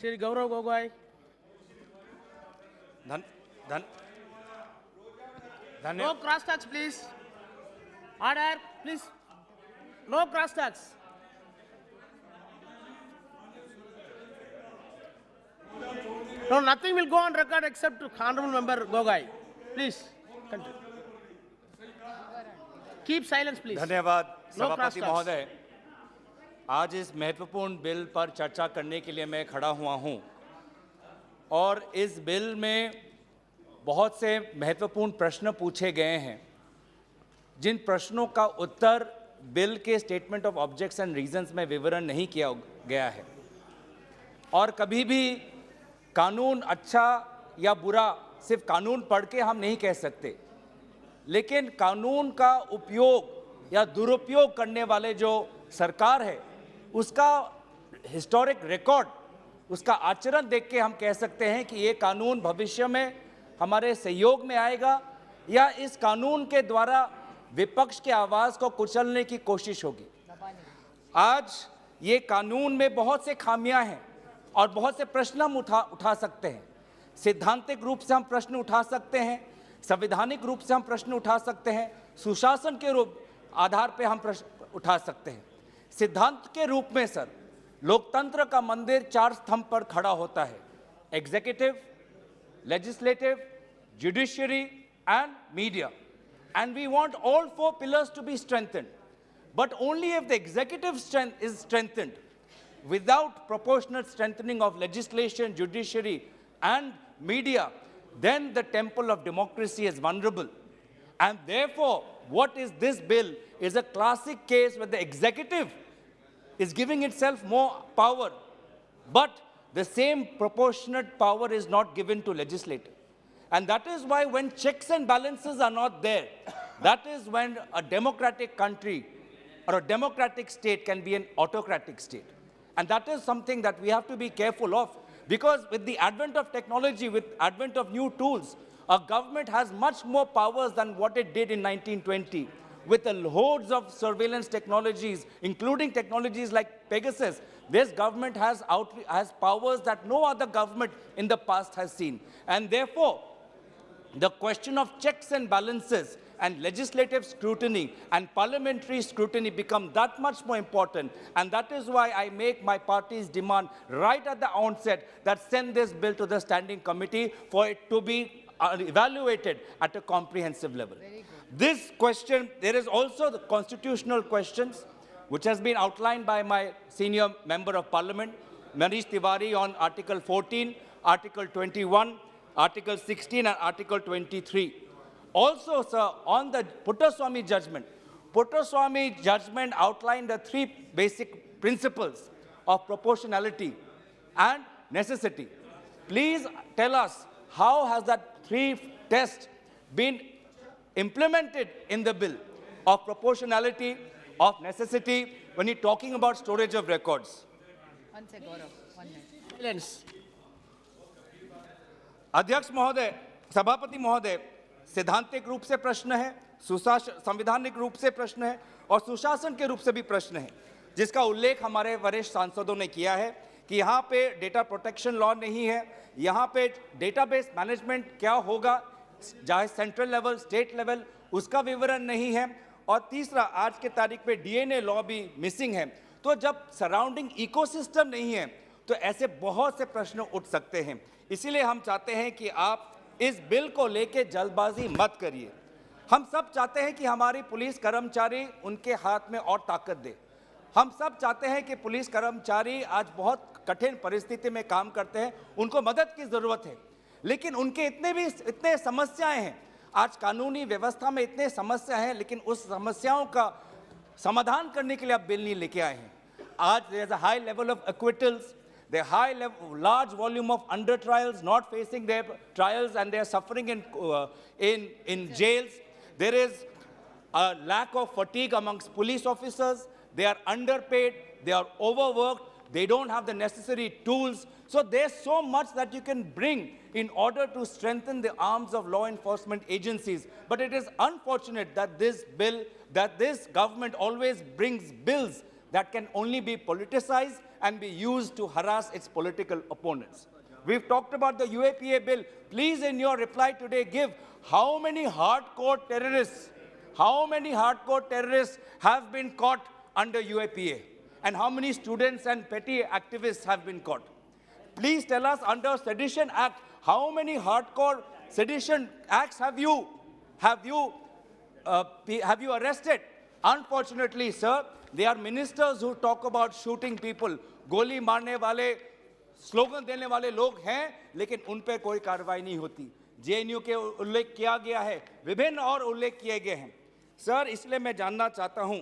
Shri Gaurav Gogoi. धन धन No धन्यवाद cross-talks, please. Order, please. No cross-talks. No, nothing will go on record except to Honorable Member Gogoi. Please, continue. Keep silence, please. धन्यवाद No सभापति cross-talks. महोदय। आज इस महत्वपूर्ण bill पर चर्चा करने के लिए मैं खड़ा हुआ हूं और इस बिल में बहुत से महत्वपूर्ण प्रश्न पूछे गए हैं, जिन प्रश्नों का उत्तर बिल के statement of objects and reasons में विवरण नहीं किया गया है। और कभी भी कानून अच्छा या बुरा सिर्फ कानून पढ़ के हम नहीं कह सकते, लेकिन कानून का उपयोग या दुरुपयोग करने वाले जो सरकार है, उसका हिस्टोरिक रिकॉर्ड, उसका आचरण देख के हम कह सकते हैं कि ये कानून भविष्य में हमारे सहयोग में आएगा या इस कानून के द्वारा विपक्ष की आवाज़ को कुचलने की कोशिश होगी। आज ये कानून में बहुत से खामियां हैं और बहुत से प्रश्न हम उठा सकते हैं। सैद्धांतिक रूप से हम प्रश्न उठा सकते हैं, संवैधानिक रूप से हम प्रश्न उठा सकते हैं, सुशासन के रूप आधार पे हम प्रश्न उठा सकते हैं। सिद्धांत के रूप में सर, लोकतंत्र का मंदिर 4 स्तंभ पर खड़ा होता है: executive, legislative, judiciary and media, and we want all 4 pillars to be strengthened, but only if the executive strength is strengthened. Without proportionate strengthening of legislation, judiciary and media, then the temple of democracy is vulnerable. And therefore, what is this bill is a classic case where the executive is giving itself more power, but the same proportionate power is not given to legislative. And that is why when checks and balances are not there, that is when a democratic country or a democratic state can be an autocratic state. And that is something that we have to be careful of, because with the advent of technology, with advent of new tools, a government has much more powers than what it did in 1920. With the hordes of surveillance technologies, including technologies like Pegasus, this government has powers that no other government in the past has seen. And therefore, the question of checks and balances and legislative scrutiny and parliamentary scrutiny become that much more important. And that is why I make my party's demand right at the onset that send this bill to the standing committee for it to be evaluated at a comprehensive level. This question, there is also the constitutional questions, which has been outlined by my senior member of parliament, Manish Tiwari, on Article 14, Article 21, Article 16 and Article 23. Also, sir, on the Puttaswamy judgment outlined the 3 basic principles of proportionality and necessity. Please tell us, how has that 3 test been implemented in the bill of proportionality, of necessity, when you're talking about storage of records? One second, Gaurav. 1 minute. Silence. अध्यक्ष महोदय, सभापति महोदय, सैद्धांतिक रूप से प्रश्न है, संवैधानिक रूप से प्रश्न है और सुशासन के रूप से भी प्रश्न है, जिसका उल्लेख हमारे वरिष्ठ सांसदों ने किया है कि यहाँ पे डेटा प्रोटेक्शन लॉ नहीं है, यहाँ पे डेटाबेस मैनेजमेंट क्या होगा, चाहे सेंट्रल लेवल, स्टेट लेवल, उसका विवरण नहीं है, और तीसरा, आज के तारीख पे डीएनए लॉ भी मिसिंग है। तो जब सराउंडिंग इकोसिस्टम नहीं है, तो ऐसे बहुत से प्रश्न उठ सकते हैं। इसीलिए हम चाहते हैं कि आप इस बिल को लेके जल्दबाजी मत करिए। हम सब चाहते हैं कि हमारी पुलिस कर्मचारी उनके हाथ में और ताकत दे। हम सब चाहते हैं कि पुलिस कर्मचारी आज बहुत कठिन परिस्थिति में काम करते हैं, उनको मदद की ज़रूरत है, लेकिन उनके इतने समस्याएं हैं, आज कानूनी व्यवस्था में इतने समस्या हैं, लेकिन उस समस्याओं का समाधान करने के लिए आप बिल नहीं लेके आए हैं। आज there is a high level of acquittals, the large volume of under trials not facing their trials and they are suffering in jails. There is a lack of fatigue amongst police officers. They are underpaid, they are overworked, they don't have the necessary tools. So there's so much that you can bring in order to strengthen the arms of law enforcement agencies. But it is unfortunate that this government always brings bills that can only be politicized and be used to harass its political opponents. We've talked about the UAPA bill. Please, in your reply today, give how many hardcore terrorists have been caught under UAPA, and how many students and petty activists have been caught. Please tell us, under Sedition Act, how many hardcore sedition acts have you arrested? Unfortunately, sir, they are ministers who talk about shooting people. गोली मारने वाले, slogan देने वाले लोग हैं, लेकिन उन पर कोई कार्रवाई नहीं होती. जेएनयू के उल्लेख किया गया है, विभिन्न और उल्लेख किए गए हैं. सर, इसलिए मैं जानना चाहता हूं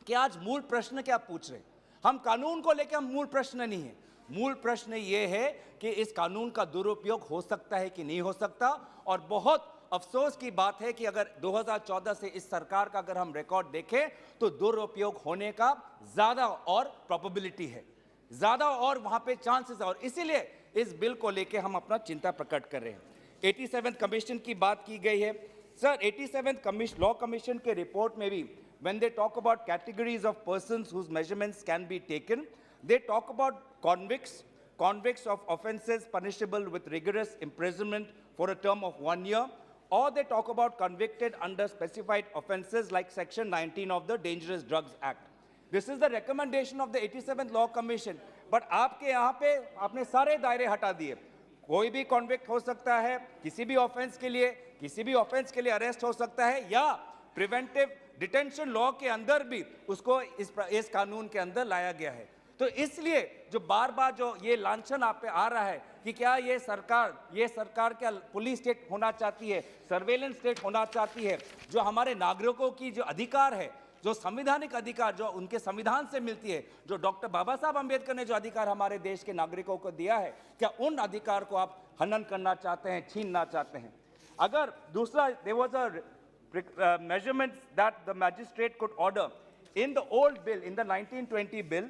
कि आज मूल प्रश्न क्या पूछ रहे हैं. हम कानून को लेकर, हम मूल प्रश्न नहीं है. मूल प्रश्न ये है कि इस कानून का दुरुपयोग हो सकता है कि नहीं हो सकता. और बहुत अफसोस की बात है कि अगर 2014 से इस सरकार का अगर हम रिकॉर्ड देखें तो दुरुपयोग होने का ज्यादा और प्रोबेबिलिटी है, ज्यादा और वहां पे चांसेस है. और इसीलिए इस बिल को लेकर हम अपना चिंता प्रकट कर रहे हैं. 87th कमीशन की बात की गई है. सर, 87th लॉ कमीशन के रिपोर्ट में भी when they talk about categories of persons whose measurements can be taken, they talk about convicts of offenses punishable with rigorous imprisonment for a term of 1 year, or they talk about convicted under specified offenses like Section 19 of the Dangerous Drugs Act. This is the recommendation of the 87th Law Commission. But आपके यहाँ पे आपने सारे दायरे हटा दिए. कोई भी कॉन्विक्ट हो सकता है, किसी भी ऑफेंस के लिए अरेस्ट हो सकता है, या प्रिवेंटिव डिटेंशन लॉ के अंदर भी उसको इस कानून के अंदर लाया गया है. तो इसलिए जो बार बार जो ये लांछन आप पे आ रहा है कि क्या ये सरकार क्या पुलिस स्टेट होना चाहती है, सर्वेलेंस स्टेट होना चाहती है, जो हमारे नागरिकों की जो अधिकार है, जो संवैधानिक अधिकार जो उनके संविधान से मिलती है, जो डॉक्टर बाबा साहब अंबेडकर ने जो अधिकार हमारे देश के नागरिकों को दिया है, क्या उन अधिकार को आप हनन करना चाहते हैं, छीनना चाहते हैं? अगर दूसरा, there was a measurements that the magistrate could order. In the old bill, in the 1920 bill,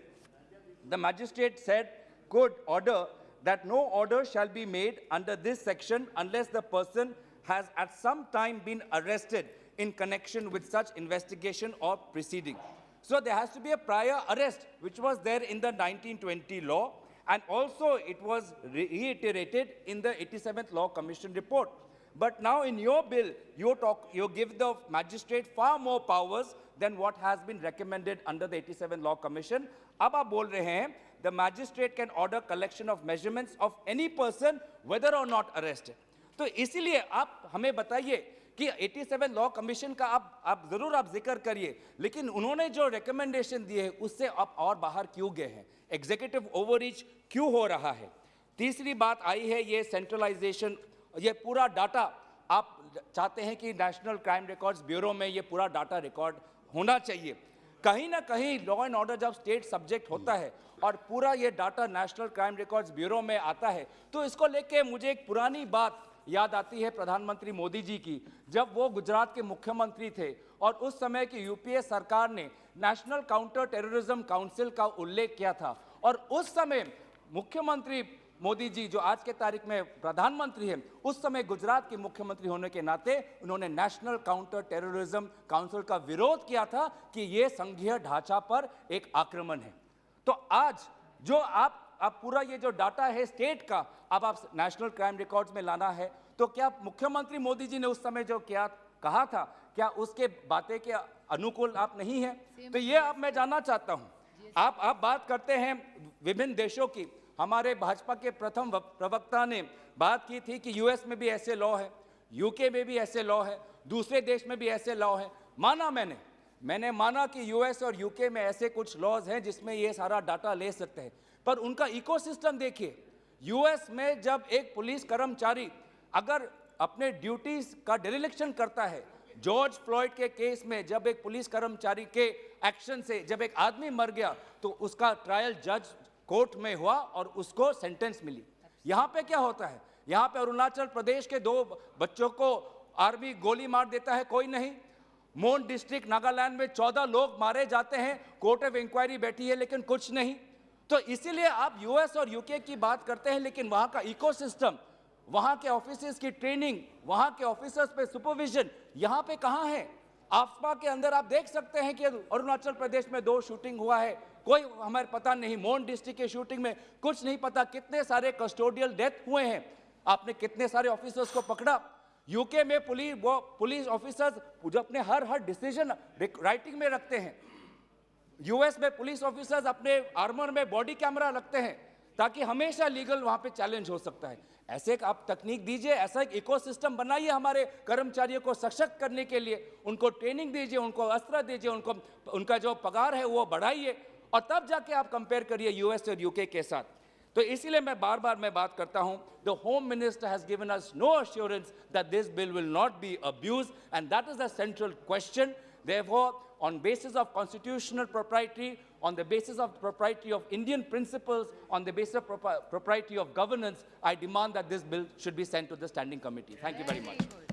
the magistrate said could order that no order shall be made under this section unless the person has at some time been arrested in connection with such investigation or proceeding. So there has to be a prior arrest, which was there in the 1920 law, and also it was reiterated in the 87th Law Commission report. But now in your bill, you give the magistrate far more powers than what has been recommended under the 87th Law Commission. अब आप बोल रहे हैं, the magistrate can order collection of measurements of any person, whether or not arrested. तो इसीलिए आप हमें बताइए कि 87 लॉ कमीशन का आप जरूर आप जिक्र करिए, लेकिन उन्होंने जो रिकमेंडेशन दिए हैं उससे आप और बाहर क्यों गए हैं? एग्जीक्यूटिव ओवररीच क्यों हो रहा है? तीसरी बात आई है ये सेंट्रलाइजेशन, ये पूरा डाटा आप चाहते हैं कि नेशनल क्राइम रिकॉर्ड्स ब्यूरो में ये पूरा डाटा रिकॉर्ड होना चाहिए. कहीं ना कहीं लॉ एंड ऑर्डर जब स्टेट सब्जेक्ट होता है और पूरा ये data national crime records bureau में आता है, तो इसको लेके मुझे एक पुरानी बात याद आती है प्रधानमंत्री मोदी जी की, जब वो गुजरात के मुख्यमंत्री थे और उस समय की यूपीए सरकार ने नेशनल काउंटर टेररिज्म काउंसिल का उल्लेख किया था. और उस समय मुख्यमंत्री मोदी जी, जो आज के तारीख में प्रधानमंत्री हैं, उस समय गुजरात के मुख्यमंत्री होने के नाते उन्होंने नेशनल काउंटर टेररिज्म काउंसिल का विरोध किया था कि ये संघीय ढांचा पर एक आक्रमण है. तो आज जो आप पूरा ये जो डाटा है स्टेट का, अब आप नेशनल क्राइम रिकॉर्ड्स में लाना है, तो क्या मुख्यमंत्री मोदी जी ने उस समय जो कहा था, क्या उसके बातें के अनुकूल आप नहीं हैं? तो ये अब मैं जानना चाहता हूं. आप बात करते हैं विभिन्न देशों की. हमारे भाजपा के प्रथम प्रवक्ता ने बात की थी कि यूएस में भी ऐसे लॉ है, यूके में भी ऐसे लॉ है, दूसरे देश में भी ऐसे लॉ है. माना मैंने माना कि यूएस और यूके में ऐसे कुछ लॉज हैं जिसमें ये सारा डाटा ले सकते हैं, पर उनका इकोसिस्टम देखिए. यूएस में जब एक पुलिस कर्मचारी अगर अपने ड्यूटीज का डिरेक्शन करता है, जॉर्ज फ्लॉयड के केस में जब एक पुलिस कर्मचारी के एक्शन से जब एक आदमी मर गया तो उसका ट्रायल जज कोर्ट में हुआ और उसको सेंटेंस मिली. यहाँ पे क्या होता है? यहाँ पे अरुणाचल प्रदेश के 2 बच्चों को आर्मी गोली मार देता है, कोई नहीं. मोन डिस्ट्रिक्ट नागालैंड में 14 लोग मारे जाते हैं, कोर्ट ऑफ इंक्वायरी बैठी है लेकिन कुछ नहीं. तो इसीलिए आप यूएस और यूके की बात करते हैं, लेकिन वहाँ का इकोसिस्टम, वहाँ के ऑफिसर्स की ट्रेनिंग, वहाँ के ऑफिसर्स पे सुपरविजन यहाँ पे कहाँ है? आफ्सपा के अंदर आप देख सकते हैं कि अरुणाचल प्रदेश में 2 शूटिंग हुआ है, कोई हमारे पता नहीं, मोन डिस्ट्रिक्ट के शूटिंग में कुछ नहीं पता कितने सारे कस्टोडियल डेथ हुए हैं, आपने कितने सारे ऑफिसर्स को पकड़ा। यूके में पुलिस ऑफिसर्स जो अपने हर डिसीजन राइटिंग में रखते हैं। यूएस में पुलिस ऑफिसर्स अपने आर्मर में बॉडी कैमरा रखते हैं ताकि हमेशा लीगल वहां पे चैलेंज हो सकता है। ऐसे एक आप तकनीक दीजिए, ऐसा एक इकोसिस्टम बनाइए हमारे कर्मचारियों को सशक्त करने के लिए, उनको ट्रेनिंग दीजिए, उनको अस्त्र दीजिए, उनको उनका जो पगार है वो बढ़ाइए, और तब जाके आप कंपेयर करिए यूएस और यूके के साथ। तो इसीलिए मैं बार बार बात करता हूं, the home minister has given us know assurance that this bill will not be abused, and that is the central question. Therefore, on basis of constitutional propriety, on the basis of propriety of Indian principles, on the basis of propriety of governance, I demand that this bill should be sent to the standing committee. Thank you very much.